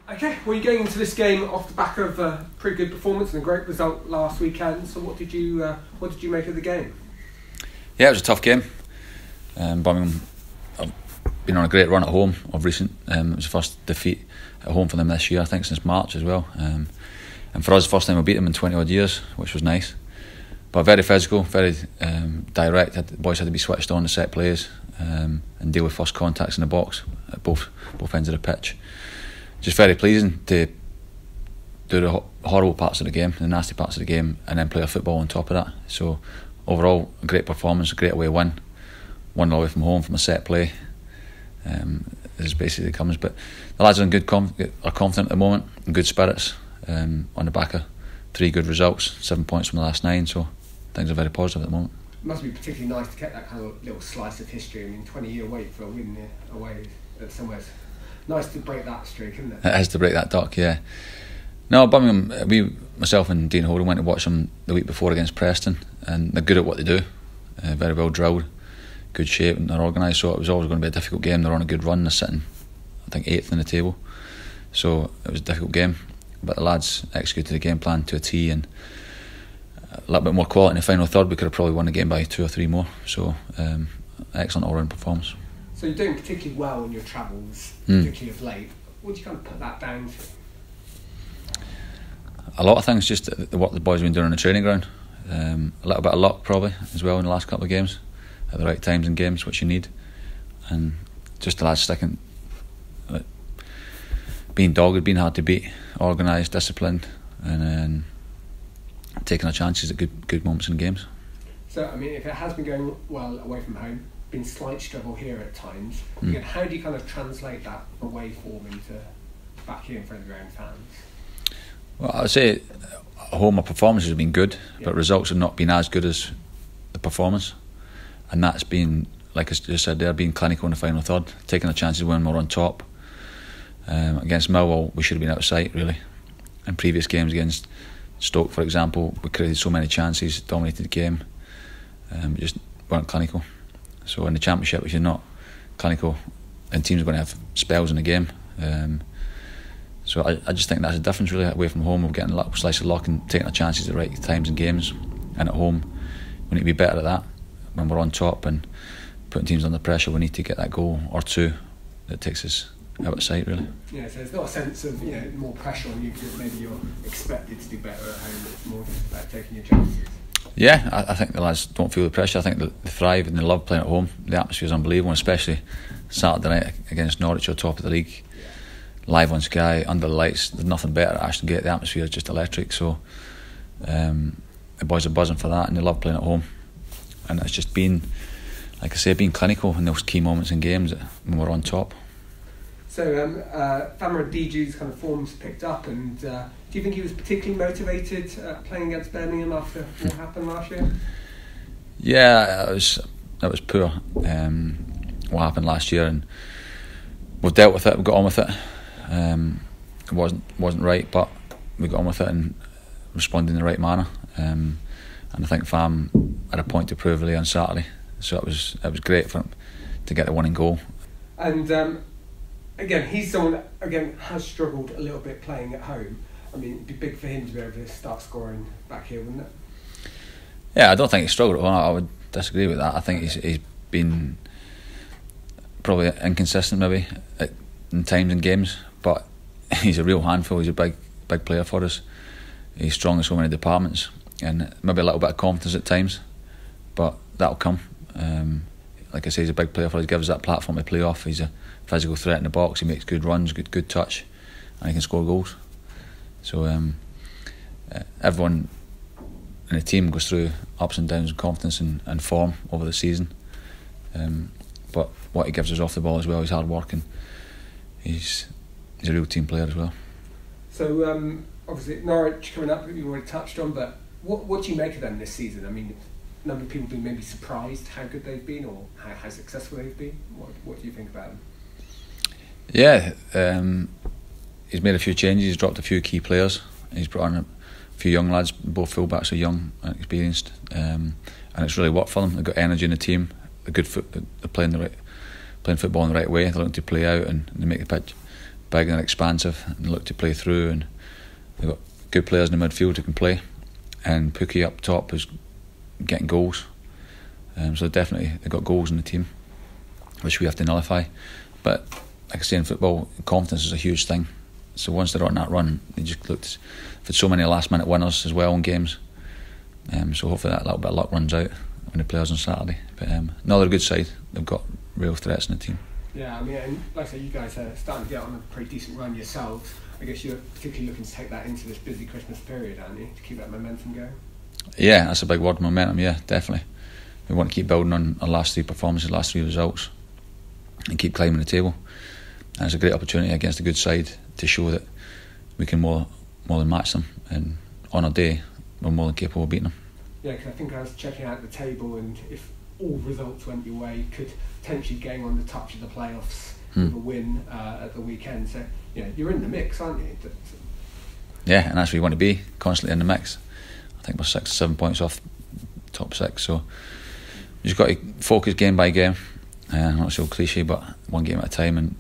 Okay, well, you're going into this game off the back of a pretty good performance and a great result last weekend. So, what did you make of the game? Yeah, it was a tough game. Birmingham have been on a great run at home of recent. It was the first defeat at home for them this year, I think, since March as well. And for us, the first time we beat them in 20 odd years, which was nice. But very physical, very direct. The boys had to be switched on the set plays and deal with first contacts in the box at both ends of the pitch. Just very pleasing to do the horrible parts of the game, the nasty parts of the game, and then play a football on top of that. So overall, a great performance, a great away win. 1-0 away from home from a set play. As basically it comes. But the lads are in are confident at the moment, in good spirits, on the back of 3 good results, 7 points from the last 9. So things are very positive at the moment. It must be particularly nice to get that kind of little slice of history. I mean, 20-year wait for a win away at somewhere. Nice to break that streak, isn't it? It is to break that duck, yeah. No, Birmingham, myself and Dean Holden went to watch them the week before against Preston, and they're good at what they do, very well drilled, good shape, and they're organised, so it was always going to be a difficult game. They're on a good run, they're sitting, I think, 8th in the table, so it was a difficult game, but the lads executed the game plan to a T, and a little bit more quality in the final third. We could have probably won the game by 2 or 3 more, so excellent all-round performance. So you're doing particularly well in your travels, particularly of late. What do you kind of put that down to? A lot of things, just what the boys have been doing on the training ground. A little bit of luck probably as well in the last couple of games, at the right times in games, which you need. And just the lads sticking, being dogged, being hard to beat, organised, disciplined, and taking our chances at good moments in games. So, I mean, if it has been going well away from home, been slight struggle here at times. Again, how do you kind of translate that away form into back here in front of your own fans? Well, I would say at home our performances have been good, but results have not been as good as the performance, and that's been, like I just said there, being clinical in the final third, taking our chances when we're on top. Against Millwall, we should have been out of sight really. In previous games against Stoke, for example, we created so many chances, dominated the game, but just weren't clinical. So in the Championship, if you're not clinical, and teams are going to have spells in the game. So I just think that's the difference really. Away from home, we're getting a little slice of luck and taking our chances at the right times in games. And at home, we need to be better at that. When we're on top and putting teams under pressure, we need to get that goal or 2 that takes us out of sight really. Yeah, so it's not a sense of more pressure on you because maybe you're expected to do better at home. It's more just about taking your chances. Yeah, I think the lads don't feel the pressure. I think they thrive and they love playing at home. The atmosphere is unbelievable, especially Saturday night against Norwich, at top of the league. Live on Sky, under the lights. There's nothing better at Ashton Gate. The atmosphere is just electric. So the boys are buzzing for that, and they love playing at home. And it's just been, like I say, being clinical in those key moments in games when we're on top. So Famara Diédhiou's kind of form's picked up, and do you think he was particularly motivated playing against Birmingham after what happened last year? Yeah, that was poor. What happened last year, and we've dealt with it. We've got on with it. It wasn't right, but we got on with it and responded in the right manner. And I think Fam had a point to prove really on Saturday, so it was great for him to get the winning goal. And again, he's someone that has struggled a little bit playing at home. I mean, it'd be big for him to be able to start scoring back here, wouldn't it? Yeah, I don't think he struggled at home. I would disagree with that. I think he's been probably inconsistent maybe in times in games, but he's a real handful. He's a big player for us. He's strong in so many departments, and maybe a little bit of confidence at times, but that'll come. Like I say, he's a big player for us. He gives us that platform to play off. He's a physical threat in the box. He makes good runs, good touch, and he can score goals. So everyone in the team goes through ups and downs of confidence and form over the season. But what he gives us off the ball as well, he's hard working. He's a real team player as well. So obviously Norwich coming up, you already touched on, but what do you make of them this season? I mean, a number of people have been maybe surprised how good they've been or how successful they've been. What do you think about them? Yeah, he's made a few changes. He's dropped a few key players. He's brought on a few young lads. Both fullbacks are young and experienced, and it's really worked for them. They've got energy in the team. They're good. They're playing football in the right way. They're looking to play out and they make the big and expansive and look to play through, and they've got good players in the midfield who can play, and Pookie up top who's getting goals. So definitely they've got goals in the team, which we have to nullify. But like I say, in football, confidence is a huge thing. So once they're on that run, they just looked for so many last minute winners as well in games. So hopefully that little bit of luck runs out when they play us on Saturday. But another good side, they've got real threats in the team. Yeah, I mean, and like I say, you guys are starting to get on a pretty decent run yourselves. I guess you're particularly looking to take that into this busy Christmas period, aren't you, to keep that momentum going? Yeah, that's a big word, momentum, yeah, definitely. We want to keep building on our last 3 performances, last 3 results, and keep climbing the table. And it's a great opportunity against a good side to show that we can more than match them, and on our day we're more than capable of beating them. Yeah, because I think I was checking out the table, and if all results went your way, could potentially game on the touch of the playoffs with a win at the weekend. So you're in the mix, aren't you? Yeah, and that's where you want to be, constantly in the mix. I think we're 6 or 7 points off top 6, so you just got to focus game by game. Not so cliche, but one game at a time, and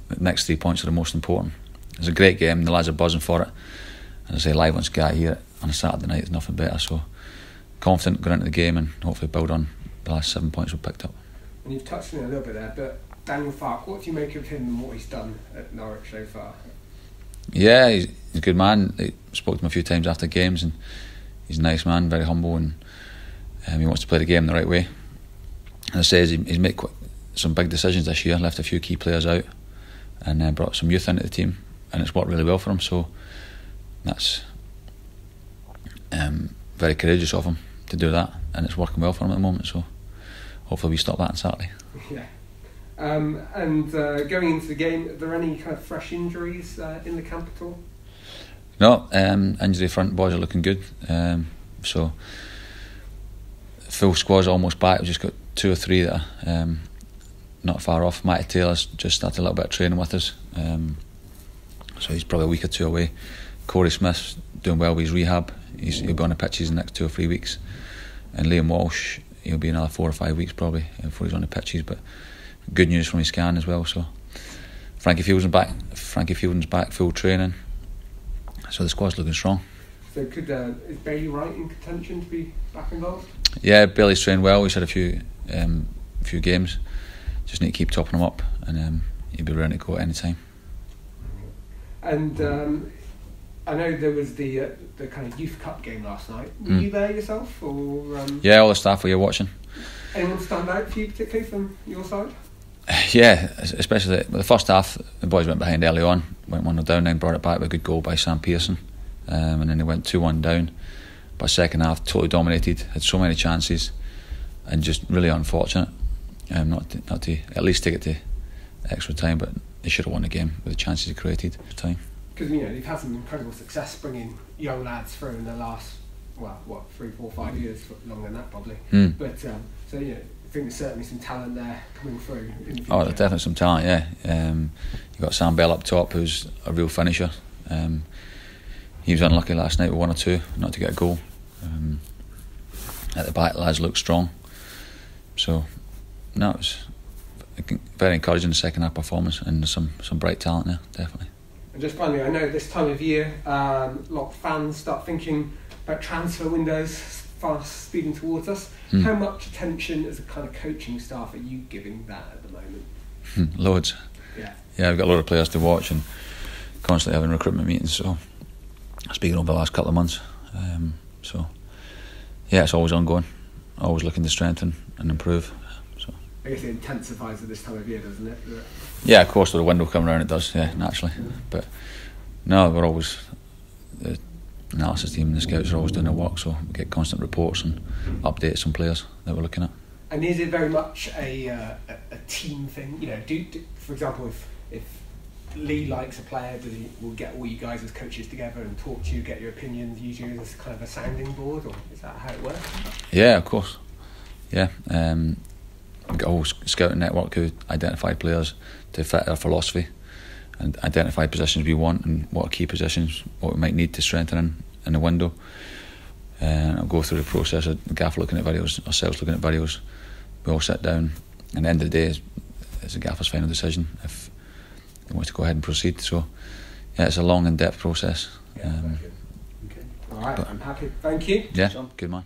the next 3 points are the most important. It's a great game, the lads are buzzing for it. As I say, live on Sky here on a Saturday night is nothing better, so confident going into the game and hopefully build on the last 7 points we've picked up. And you've touched on it a little bit there, but Daniel Farke, what do you make of him and what he's done at Norwich so far? Yeah, he's a good man. I spoke to him a few times after games, and he's a nice man, very humble, and he wants to play the game the right way. And I say he's made some big decisions this year, left a few key players out, and brought some youth into the team, and it's worked really well for him. So that's very courageous of him to do that, and it's working well for him at the moment. So hopefully we stop that on Saturday. Yeah. And going into the game, are there any kind of fresh injuries in the camp at all? No, injury front, boys are looking good. So full squad's almost back. We've just got 2 or 3 that are not far off. Matty Taylor's just started a little bit of training with us, so he's probably a week or 2 away. Corey Smith's doing well with his rehab. He'll be on the pitches in the next 2 or 3 weeks. And Liam Walsh, he'll be another 4 or 5 weeks probably before he's on the pitches. But good news from his scan as well. So Frankie Fielding's back, full training. So the squad's looking strong. So is Bailey Wright in contention to be back involved? Yeah, Bailey's trained well. He's had a few games. Just need to keep topping him up, and he'll be ready to go at any time. And I know there was the kind of Youth Cup game last night. Were you there yourself, or? Yeah, all the staff were here watching. Anyone stand out for you particularly from your side? Yeah, especially the first half, the boys went behind early on, went 1-0 down, then brought it back with a good goal by Sam Pearson, and then they went 2-1 down. But second half, totally dominated, had so many chances, and just really unfortunate not to at least take it to extra time, but they should have won the game with the chances they created at the time. Because they've had some incredible success bringing young lads through in the last 3, 4, 5 years, longer than that probably. But so I think there's certainly some talent there coming through in the future. Oh, there's definitely some talent, yeah. You've got Sam Bell up top, who's a real finisher. He was unlucky last night with 1 or 2 not to get a goal. At the back, the lads look strong. So no, it was very encouraging, the second half performance, and there's some bright talent there, definitely. And just finally, I know this time of year, a lot of fans start thinking about transfer windows fast speeding towards us. How much attention as a kind of coaching staff are you giving that at the moment? Loads. Yeah, we've got a lot of players to watch and constantly having recruitment meetings. So speaking over the last couple of months, so yeah, it's always ongoing, always looking to strengthen and improve. So I guess it intensifies at this time of year, doesn't it? Yeah, of course, with the window coming around, it does. Yeah, naturally. But no, we're always, the analysis team and the scouts are always doing their work, so we get constant reports and updates on players that we're looking at. And is it very much a team thing? For example, if Lee likes a player, will get all you guys as coaches together and talk to you, get your opinions, use you as kind of a sounding board, or is that how it works? Yeah, of course. Yeah, we've got a whole scouting network who identify players to fit our philosophy and identify positions we want and what are key positions, what we might need to strengthen in the window. And I'll go through the process of the gaffer looking at videos, ourselves looking at videos. We all sit down, and at the end of the day, it's the gaffer's final decision. If they wanted to go ahead and proceed. So yeah, it's a long, in-depth process. Yeah, okay. All right, I'm happy. Thank you. Yeah, good man.